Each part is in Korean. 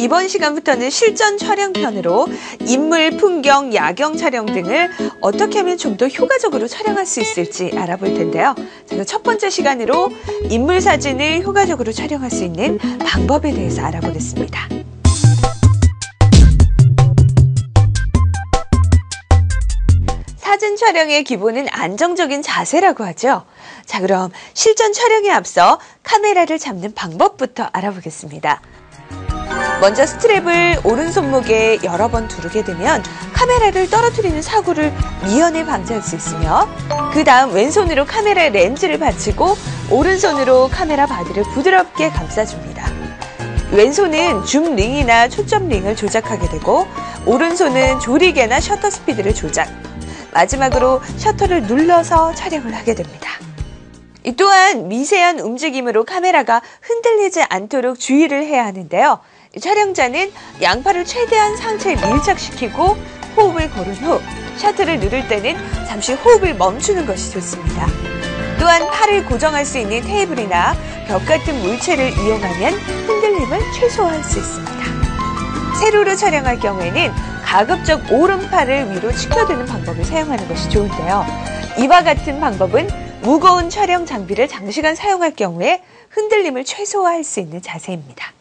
이번 시간부터는 실전 촬영편으로 인물, 풍경, 야경 촬영 등을 어떻게 하면 좀 더 효과적으로 촬영할 수 있을지 알아볼 텐데요. 자, 첫 번째 시간으로 인물 사진을 효과적으로 촬영할 수 있는 방법에 대해서 알아보겠습니다. 사진 촬영의 기본은 안정적인 자세라고 하죠. 자, 그럼 실전 촬영에 앞서 카메라를 잡는 방법부터 알아보겠습니다. 먼저 스트랩을 오른손목에 여러 번 두르게 되면 카메라를 떨어뜨리는 사고를 미연에 방지할 수 있으며, 그 다음 왼손으로 카메라 렌즈를 받치고 오른손으로 카메라 바디를 부드럽게 감싸줍니다. 왼손은 줌 링이나 초점 링을 조작하게 되고, 오른손은 조리개나 셔터 스피드를 조작, 마지막으로 셔터를 눌러서 촬영을 하게 됩니다. 또한 미세한 움직임으로 카메라가 흔들리지 않도록 주의를 해야 하는데요. 촬영자는 양팔을 최대한 상체에 밀착시키고 호흡을 고른 후 셔터를 누를 때는 잠시 호흡을 멈추는 것이 좋습니다. 또한 팔을 고정할 수 있는 테이블이나 벽 같은 물체를 이용하면 흔들림을 최소화할 수 있습니다. 세로로 촬영할 경우에는 가급적 오른팔을 위로 치켜드는 방법을 사용하는 것이 좋은데요. 이와 같은 방법은 무거운 촬영 장비를 장시간 사용할 경우에 흔들림을 최소화할 수 있는 자세입니다.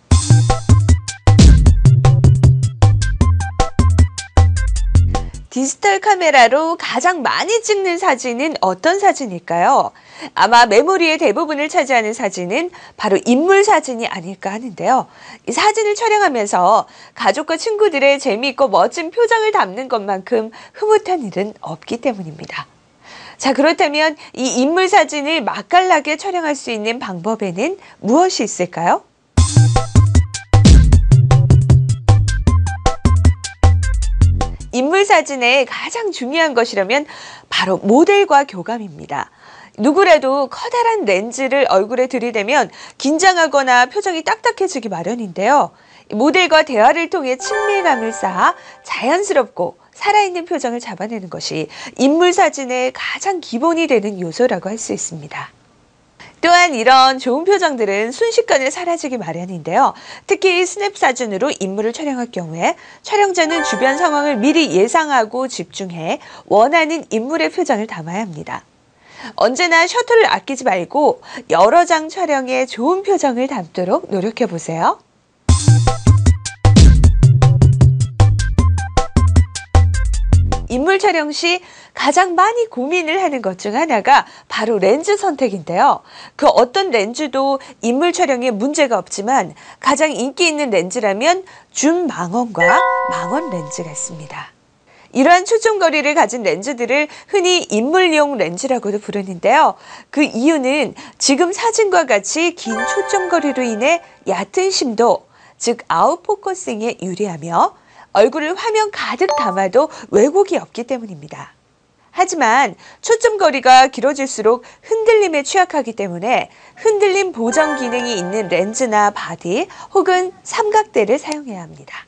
디지털 카메라로 가장 많이 찍는 사진은 어떤 사진일까요? 아마 메모리의 대부분을 차지하는 사진은 바로 인물 사진이 아닐까 하는데요. 이 사진을 촬영하면서 가족과 친구들의 재미있고 멋진 표정을 담는 것만큼 흐뭇한 일은 없기 때문입니다. 자, 그렇다면 이 인물 사진을 맛깔나게 촬영할 수 있는 방법에는 무엇이 있을까요? 인물 사진의 가장 중요한 것이라면 바로 모델과 교감입니다. 누구라도 커다란 렌즈를 얼굴에 들이대면 긴장하거나 표정이 딱딱해지기 마련인데요. 모델과 대화를 통해 친밀감을 쌓아 자연스럽고 살아있는 표정을 잡아내는 것이 인물 사진의 가장 기본이 되는 요소라고 할 수 있습니다. 또한 이런 좋은 표정들은 순식간에 사라지기 마련인데요. 특히 스냅 사진으로 인물을 촬영할 경우에 촬영자는 주변 상황을 미리 예상하고 집중해 원하는 인물의 표정을 담아야 합니다. 언제나 셔터를 아끼지 말고 여러 장 촬영에 좋은 표정을 담도록 노력해 보세요. 인물 촬영 시 가장 많이 고민을 하는 것 중 하나가 바로 렌즈 선택인데요. 그 어떤 렌즈도 인물 촬영에 문제가 없지만 가장 인기 있는 렌즈라면 줌 망원과 망원 렌즈가 있습니다. 이러한 초점거리를 가진 렌즈들을 흔히 인물용 렌즈라고도 부르는데요. 그 이유는 지금 사진과 같이 긴 초점거리로 인해 얕은 심도, 즉 아웃포커싱에 유리하며 얼굴을 화면 가득 담아도 왜곡이 없기 때문입니다. 하지만 초점거리가 길어질수록 흔들림에 취약하기 때문에 흔들림 보정 기능이 있는 렌즈나 바디 혹은 삼각대를 사용해야 합니다.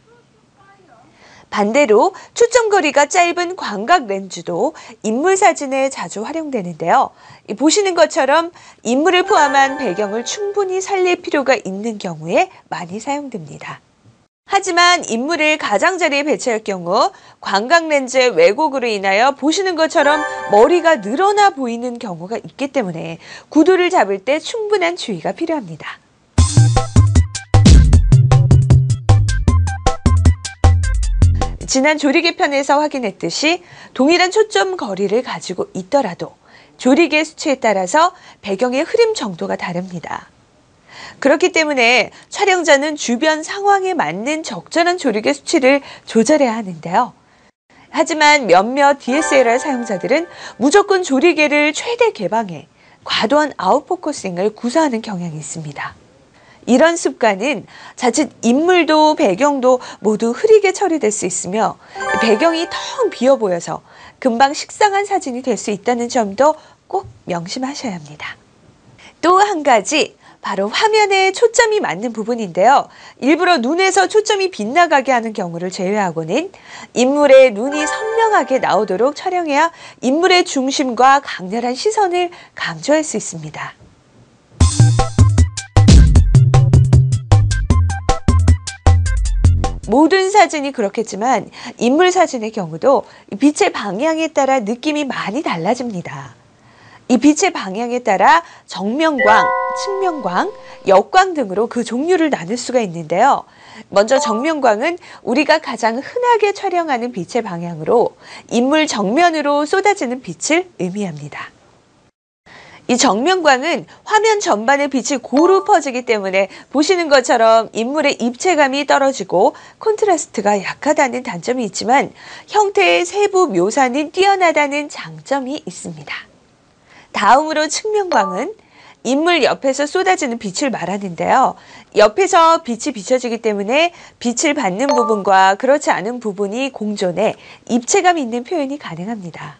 반대로 초점거리가 짧은 광각 렌즈도 인물 사진에 자주 활용되는데요. 보시는 것처럼 인물을 포함한 배경을 충분히 살릴 필요가 있는 경우에 많이 사용됩니다. 하지만 인물을 가장자리에 배치할 경우 광각 렌즈의 왜곡으로 인하여 보시는 것처럼 머리가 늘어나 보이는 경우가 있기 때문에 구도를 잡을 때 충분한 주의가 필요합니다. 지난 조리개 편에서 확인했듯이 동일한 초점 거리를 가지고 있더라도 조리개 수치에 따라서 배경의 흐림 정도가 다릅니다. 그렇기 때문에 촬영자는 주변 상황에 맞는 적절한 조리개 수치를 조절해야 하는데요. 하지만 몇몇 DSLR 사용자들은 무조건 조리개를 최대 개방해 과도한 아웃포커싱을 구사하는 경향이 있습니다. 이런 습관은 자칫 인물도 배경도 모두 흐리게 처리될 수 있으며 배경이 텅 비어 보여서 금방 식상한 사진이 될 수 있다는 점도 꼭 명심하셔야 합니다. 또 한 가지, 바로 화면에 초점이 맞는 부분인데요. 일부러 눈에서 초점이 빗나가게 하는 경우를 제외하고는 인물의 눈이 선명하게 나오도록 촬영해야 인물의 중심과 강렬한 시선을 강조할 수 있습니다. 모든 사진이 그렇겠지만 인물 사진의 경우도 빛의 방향에 따라 느낌이 많이 달라집니다. 이 빛의 방향에 따라 정면광, 측면광, 역광 등으로 그 종류를 나눌 수가 있는데요. 먼저 정면광은 우리가 가장 흔하게 촬영하는 빛의 방향으로 인물 정면으로 쏟아지는 빛을 의미합니다. 이 정면광은 화면 전반에 빛이 고루 퍼지기 때문에 보시는 것처럼 인물의 입체감이 떨어지고 콘트라스트가 약하다는 단점이 있지만 형태의 세부 묘사는 뛰어나다는 장점이 있습니다. 다음으로 측면광은 인물 옆에서 쏟아지는 빛을 말하는데요. 옆에서 빛이 비춰지기 때문에 빛을 받는 부분과 그렇지 않은 부분이 공존해 입체감 있는 표현이 가능합니다.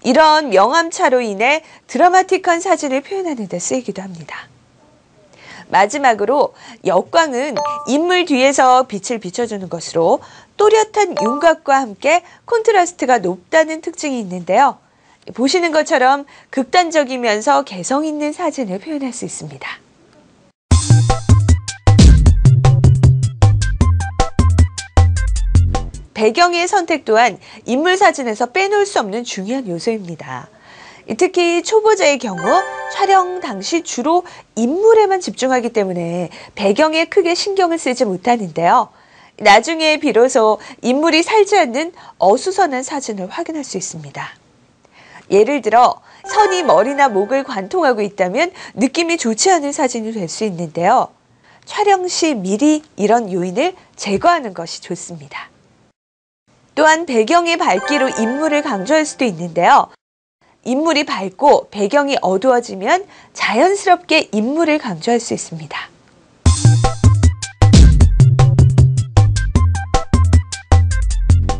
이런 명암차로 인해 드라마틱한 사진을 표현하는 데 쓰이기도 합니다. 마지막으로 역광은 인물 뒤에서 빛을 비춰주는 것으로 또렷한 윤곽과 함께 콘트라스트가 높다는 특징이 있는데요. 보시는 것처럼 극단적이면서 개성 있는 사진을 표현할 수 있습니다. 배경의 선택 또한 인물 사진에서 빼놓을 수 없는 중요한 요소입니다. 특히 초보자의 경우 촬영 당시 주로 인물에만 집중하기 때문에 배경에 크게 신경을 쓰지 못하는데요. 나중에 비로소 인물이 살지 않는 어수선한 사진을 확인할 수 있습니다. 예를 들어 선이 머리나 목을 관통하고 있다면 느낌이 좋지 않은 사진이 될 수 있는데요. 촬영 시 미리 이런 요인을 제거하는 것이 좋습니다. 또한 배경의 밝기로 인물을 강조할 수도 있는데요. 인물이 밝고 배경이 어두워지면 자연스럽게 인물을 강조할 수 있습니다.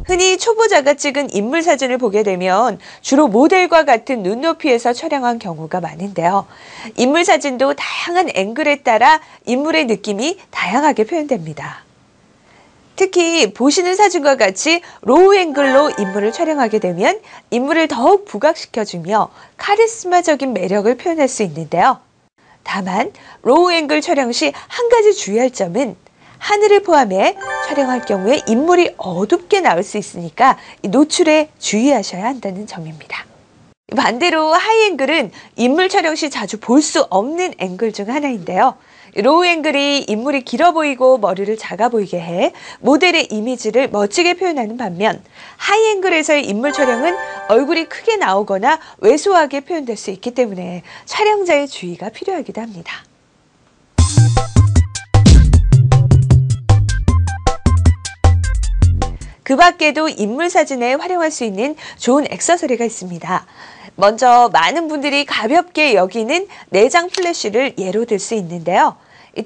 흔히 초보자가 찍은 인물 사진을 보게 되면 주로 모델과 같은 눈높이에서 촬영한 경우가 많은데요. 인물 사진도 다양한 앵글에 따라 인물의 느낌이 다양하게 표현됩니다. 특히 보시는 사진과 같이 로우 앵글로 인물을 촬영하게 되면 인물을 더욱 부각시켜주며 카리스마적인 매력을 표현할 수 있는데요. 다만 로우 앵글 촬영 시 한 가지 주의할 점은 하늘을 포함해 촬영할 경우에 인물이 어둡게 나올 수 있으니까 노출에 주의하셔야 한다는 점입니다. 반대로 하이앵글은 인물 촬영 시 자주 볼 수 없는 앵글 중 하나인데요. 로우 앵글이 인물이 길어 보이고 머리를 작아 보이게 해 모델의 이미지를 멋지게 표현하는 반면 하이앵글에서의 인물 촬영은 얼굴이 크게 나오거나 왜소하게 표현될 수 있기 때문에 촬영자의 주의가 필요하기도 합니다. 그 밖에도 인물 사진에 활용할 수 있는 좋은 액세서리가 있습니다. 먼저 많은 분들이 가볍게 여기는 내장 플래시를 예로 들 수 있는데요.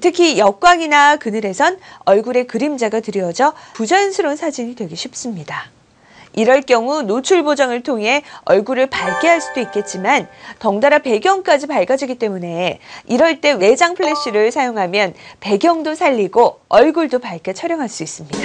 특히 역광이나 그늘에선 얼굴에 그림자가 드리워져 부자연스러운 사진이 되기 쉽습니다. 이럴 경우 노출 보정을 통해 얼굴을 밝게 할 수도 있겠지만 덩달아 배경까지 밝아지기 때문에 이럴 때 내장 플래시를 사용하면 배경도 살리고 얼굴도 밝게 촬영할 수 있습니다.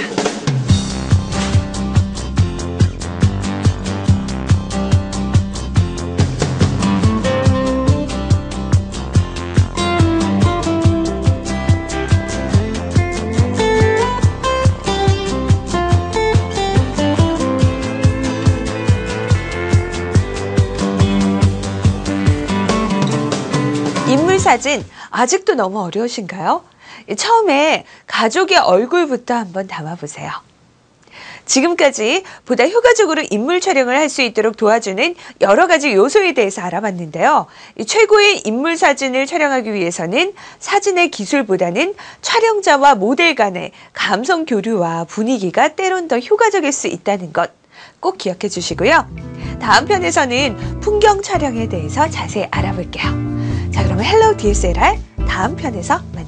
인물 사진 아직도 너무 어려우신가요? 처음에 가족의 얼굴부터 한번 담아보세요. 지금까지 보다 효과적으로 인물 촬영을 할 수 있도록 도와주는 여러 가지 요소에 대해서 알아봤는데요. 최고의 인물 사진을 촬영하기 위해서는 사진의 기술보다는 촬영자와 모델 간의 감성 교류와 분위기가 때론 더 효과적일 수 있다는 것 꼭 기억해 주시고요. 다음 편에서는 풍경 촬영에 대해서 자세히 알아볼게요. 자, 그러면 헬로우 DSLR 다음 편에서 만나요.